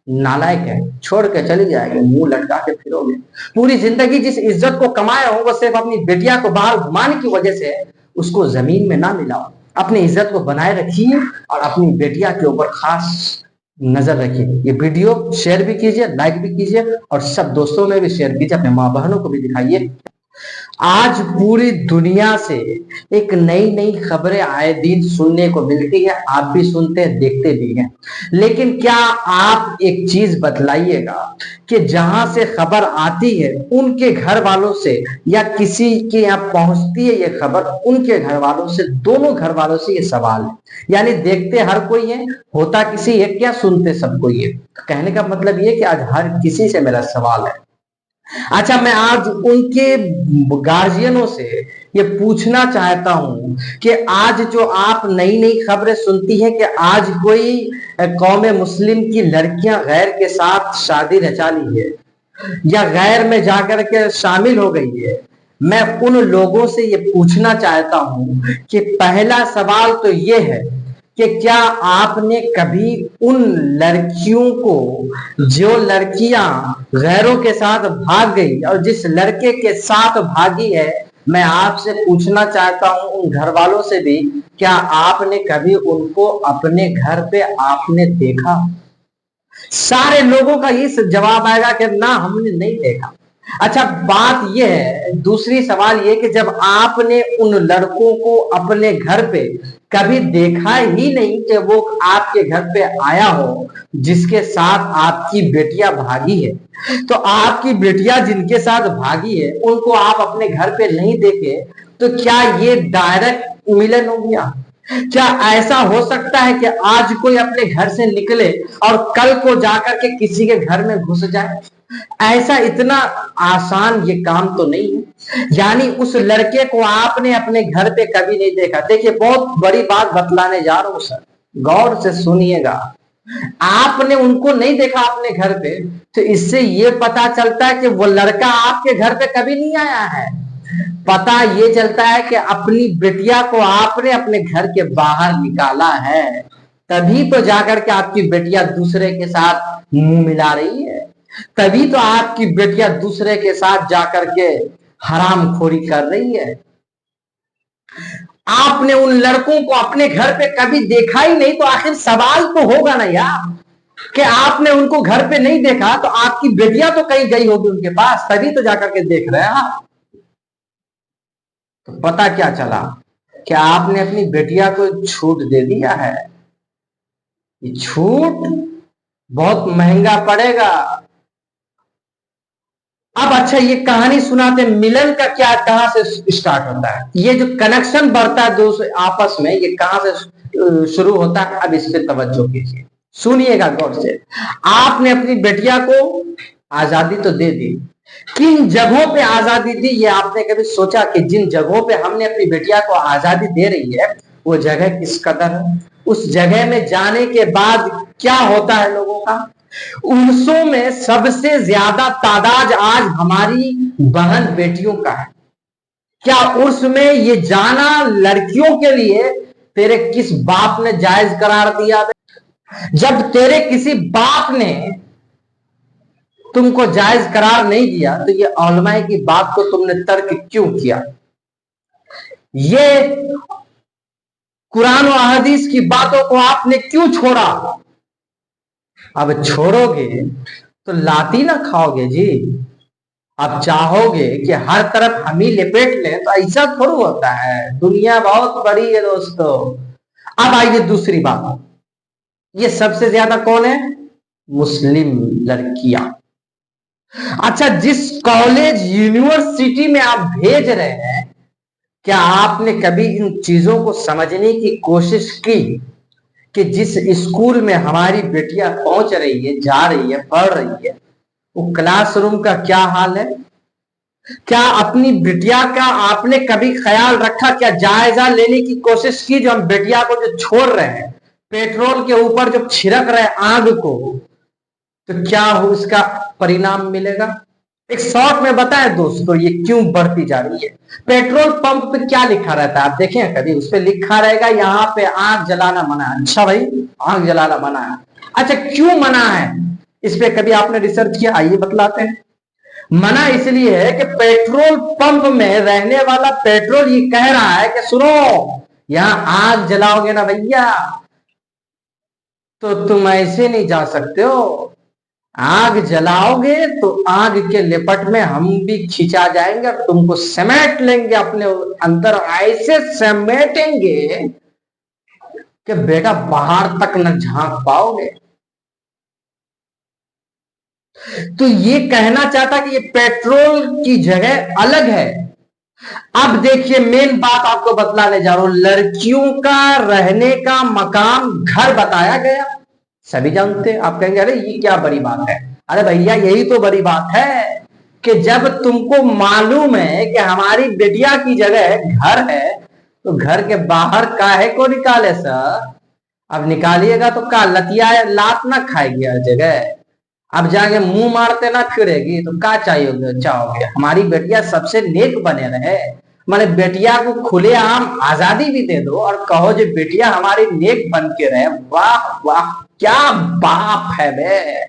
नालायक है, छोड़ के चली जाएगी, मुंह लटका के फिरोगे। पूरी जिंदगी जिस इज्जत को कमाए हो वो सिर्फ अपनी बेटिया को बाहर घुमाने की वजह से, उसको जमीन में ना मिलाओ। अपनी इज्जत को बनाए रखिए और अपनी बेटिया के ऊपर खास नजर रखिए। ये वीडियो शेयर भी कीजिए, लाइक भी कीजिए और सब दोस्तों में भी शेयर कीजिए, अपने माँ बहनों को भी दिखाइए। आज पूरी दुनिया से एक नई नई खबरें आए दिन सुनने को मिलती है, आप भी सुनते हैं, देखते भी हैं। लेकिन क्या आप एक चीज बतलाइएगा कि जहां से खबर आती है उनके घर वालों से या किसी के यहाँ पहुंचती है ये खबर उनके घर वालों से, दोनों घर वालों से ये सवाल है। यानी देखते हर कोई है, होता किसी एक, क्या सुनते सब कोई है। कहने का मतलब ये कि आज हर किसी से मेरा सवाल है। अच्छा, मैं आज उनके गार्जियनों से ये पूछना चाहता हूं कि आज जो आप नई नई खबरें सुनती हैं कि आज कोई कौम मुस्लिम की लड़कियां गैर के साथ शादी रचा ली है या गैर में जाकर के शामिल हो गई है, मैं उन लोगों से ये पूछना चाहता हूं कि पहला सवाल तो ये है कि क्या आपने कभी उन लड़कियों को, जो लड़कियां गैरों के साथ भाग गई और जिस लड़के के साथ भागी है, मैं आपसे पूछना चाहता हूं उन घर वालों से भी, क्या आपने कभी उनको अपने घर पे आपने देखा? सारे लोगों का ये जवाब आएगा कि ना, हमने नहीं देखा। अच्छा, बात यह है, दूसरी सवाल ये कि जब आपने उन लड़कों को अपने घर पे कभी देखा ही नहीं कि वो आपके घर पे आया हो जिसके साथ आपकी बेटियां भागी है, तो आपकी बेटियां जिनके साथ भागी है उनको आप अपने घर पे नहीं देखे, तो क्या ये डायरेक्ट मिलन हो गया? क्या ऐसा हो सकता है कि आज कोई अपने घर से निकले और कल को जाकर के किसी के घर में घुस जाए? ऐसा इतना आसान ये काम तो नहीं है। यानी उस लड़के को आपने अपने घर पे कभी नहीं देखा। देखिए, बहुत बड़ी बात बतलाने जा रहा हूं सर, गौर से सुनिएगा। आपने उनको नहीं देखा अपने घर पे, तो इससे ये पता चलता है कि वो लड़का आपके घर पे कभी नहीं आया है। पता ये चलता है कि अपनी बिटिया को आपने अपने घर के बाहर निकाला है, तभी तो जाकर के आपकी बेटियां दूसरे के साथ मुंह मिला रही है, तभी तो आपकी बेटियां दूसरे के साथ जाकर के हरामखोरी कर रही है। आपने उन लड़कों को अपने घर पे कभी देखा ही नहीं, तो आखिर सवाल तो होगा ना यार कि आपने उनको घर पे नहीं देखा, तो आपकी बेटियां तो कहीं गई होगी उनके पास, तभी तो जाकर के देख रहे हैं आप। तो पता क्या चला कि आपने अपनी बेटिया को छूट दे दिया है। ये छूट बहुत महंगा पड़ेगा। अब अच्छा, ये कहानी सुनाते, मिलन का क्या, कहां से स्टार्ट होता है, ये जो कनेक्शन बढ़ता है दोस्त आपस में, ये कहां से शुरू होता है? अब इस पे तवज्जो कीजिए, सुनिएगा गौर से। आपने अपनी बेटिया को आजादी तो दे दी, किन जगहों पे आजादी दी ये आपने कभी सोचा कि जिन जगहों पे हमने अपनी बेटिया को आजादी दे रही है वो जगह किस कदर है? उस जगह में जाने के बाद क्या होता है लोगों का? उर्सों में सबसे ज्यादा तादाद आज हमारी बहन बेटियों का है। क्या उर्स में ये जाना लड़कियों के लिए तेरे किस बाप ने जायज करार दिया? जब तेरे किसी बाप ने तुमको जायज करार नहीं दिया, तो ये औलमाए की बात को तुमने तर्क क्यों किया? ये कुरान और हदीस की बातों को आपने क्यों छोड़ा? अब छोड़ोगे तो लाती ना खाओगे जी। अब चाहोगे कि हर तरफ हम ही लपेट लें, तो ऐसा थोड़ा होता है। दुनिया बहुत बड़ी है दोस्तों। अब आइए दूसरी बात, ये सबसे ज्यादा कौन है? मुस्लिम लड़कियां। अच्छा, जिस कॉलेज यूनिवर्सिटी में आप भेज रहे हैं, क्या आपने कभी इन चीजों को समझने की कोशिश की कि जिस स्कूल में हमारी बेटियां पहुंच रही है, जा रही है, पढ़ रही है, वो क्लासरूम का क्या हाल है? क्या अपनी बिटिया का आपने कभी ख्याल रखा? क्या जायजा लेने की कोशिश की? जो हम बेटिया को जो छोड़ रहे हैं, पेट्रोल के ऊपर जो छिड़क रहे आग को, तो क्या हो इसका परिणाम मिलेगा? एक शॉर्ट में बताए दोस्तों, ये क्यों बढ़ती जा रही है। पेट्रोल पंप पे क्या लिखा रहता है, आप देखें कभी? उस पे लिखा रहेगा यहाँ पे आग जलाना मना है। अच्छा भाई, आग जलाना मना है। अच्छा, क्यों मना है? इस पे कभी आपने रिसर्च किया? आइए बतलाते हैं। मना इसलिए है कि पेट्रोल पंप में रहने वाला पेट्रोल ये कह रहा है कि सुनो, यहां आग जलाओगे ना भैया तो तुम ऐसे नहीं जा सकते हो। आग जलाओगे तो आग के लिपट में हम भी खिंचा जाएंगे और तुमको समेट लेंगे अपने अंदर, ऐसे समेटेंगे कि बेटा बाहर तक न झांक पाओगे। तो ये कहना चाहता कि ये पेट्रोल की जगह अलग है। अब देखिए मेन बात आपको बतलाने जा रहा हूं, लड़कियों का रहने का मकाम घर बताया गया। सभी जानते हैं। आप कहेंगे अरे ये क्या बड़ी बात है? अरे भैया यही तो बड़ी बात है कि जब तुमको मालूम है कि हमारी बेटिया की जगह घर है तो घर के बाहर काहे को निकाले सर? अब निकालिएगा तो का लतिया लात ना खाएगी हर जगह। अब जाके मुंह मारते ना फिरेगी तो क्या चाहिए चाहोगे? हमारी बेटिया सबसे नेक बने रहे, माने बेटिया को खुलेआम आजादी भी दे दो और कहो जो बेटिया हमारी नेक बन के रहे। वाह वाह, क्या बाप है बे,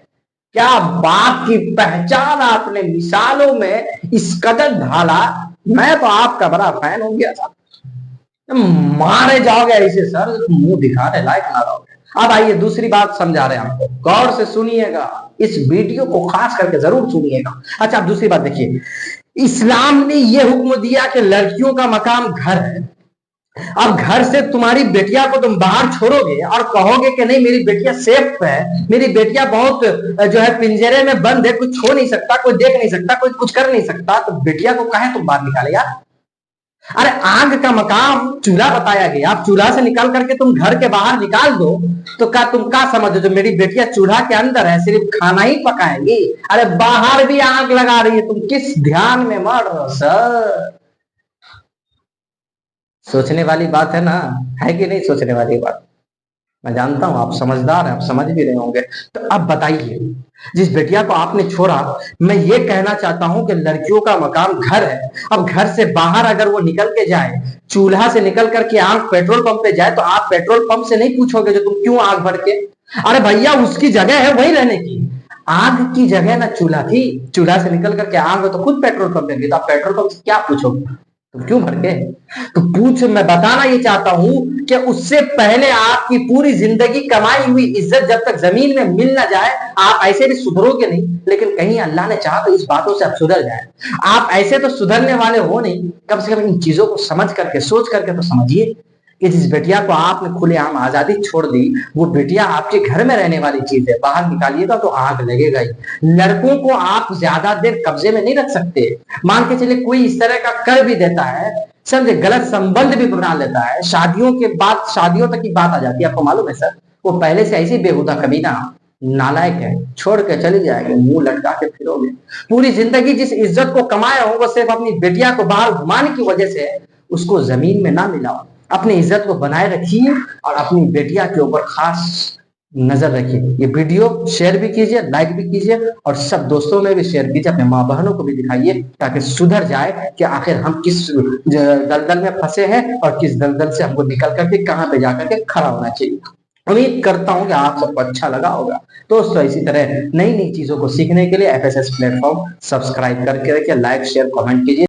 क्या बाप की पहचान आपने मिसालों में इस कदर ढाला। मैं तो आपका बड़ा फैन हो गया था। मारे जाओगे ऐसे सर, मुंह दिखाने लायक ना रहोगे। अब आइए दूसरी बात समझा रहे हैं आपको, गौर से सुनिएगा, इस वीडियो को खास करके जरूर सुनिएगा। अच्छा अब दूसरी बात देखिए, इस्लाम ने यह हुक्म दिया कि लड़कियों का मकाम घर है। अब घर से तुम्हारी बेटिया को तुम बाहर छोड़ोगे और कहोगे कि नहीं मेरी बेटिया सेफ है, मेरी बेटिया बहुत जो है पिंजरे में बंद है, कुछ छो नहीं सकता, कोई देख नहीं सकता, कोई कुछ कर नहीं सकता, तो बेटिया को कहे तुम बाहर निकालेगा? अरे आग का मकाम चूल्हा बताया गया, आप चूल्हा से निकाल करके तुम घर के बाहर निकाल दो तो क्या तुम क्या समझो जो मेरी बेटिया चूल्हा के अंदर है सिर्फ खाना ही पकाएंगी? अरे बाहर भी आग लगा रही है, तुम किस ध्यान में मर रहे हो सर? सोचने वाली बात है ना, है कि नहीं सोचने वाली बात? मैं जानता हूं आप समझदार हैं, आप समझ भी रहे होंगे। तो अब बताइए, जिस बेटिया को आपने छोड़ा, मैं ये कहना चाहता हूं कि लड़कियों का मकाम घर है। अब घर से बाहर अगर वो निकल के जाए, चूल्हा से निकल करके आग पेट्रोल पंप पे जाए, तो आप पेट्रोल पंप से नहीं पूछोगे जो तुम क्यों आग भर के? अरे भैया उसकी जगह है वही रहने की, आग की जगह ना चूल्हा थी। चूल्हा से निकल करके आग तो खुद पेट्रोल पंप पे गई, तो आप पेट्रोल पंप से क्या पूछोगे? तो क्यों भर के? तो पूछ, मैं बताना ये चाहता हूं कि उससे पहले आपकी पूरी जिंदगी कमाई हुई इज्जत जब तक जमीन में मिल ना जाए, आप ऐसे भी सुधरोगे नहीं। लेकिन कहीं अल्लाह ने चाहा तो इस बातों से आप सुधर जाए। आप ऐसे तो सुधरने वाले हो नहीं, कम से कम इन चीजों को समझ करके सोच करके तो समझिए कि जिस बेटिया को आपने खुलेआम आजादी छोड़ दी, वो बेटिया आपके घर में रहने वाली चीज है, बाहर निकालिएगा तो आग लगेगा ही। लड़कों को आप ज्यादा देर कब्जे में नहीं रख सकते। मान के चले कोई इस तरह का कर भी देता है, समझे, गलत संबंध भी बना लेता है, शादियों के बाद शादियों तक की बात आ जाती है, आपको मालूम है सर? वो पहले से ऐसी बेहुदा कमीना नालायक है, छोड़ के चली जाएगी, मुंह लटका के फिरोगे। पूरी जिंदगी जिस इज्जत को कमाए हो वो सिर्फ अपनी बेटिया को बाहर घुमाने की वजह से, उसको जमीन में ना मिलाओ। अपनी इज्जत को बनाए रखिए और अपनी बेटिया के ऊपर खास नजर रखिए। ये वीडियो शेयर भी कीजिए, लाइक भी कीजिए और सब दोस्तों में भी शेयर कीजिए, अपने माँ बहनों को भी दिखाइए ताकि सुधर जाए कि आखिर हम किस दलदल में फंसे हैं और किस दलदल से हमको निकल करके कहाँ पे जाकर के खड़ा होना चाहिए। उम्मीद करता हूं कि आप सबको अच्छा लगा होगा। दोस्तों इसी तरह नई नई चीजों को सीखने के लिए FSS प्लेटफॉर्म सब्सक्राइब करके रखिए, लाइक शेयर कमेंट कीजिए।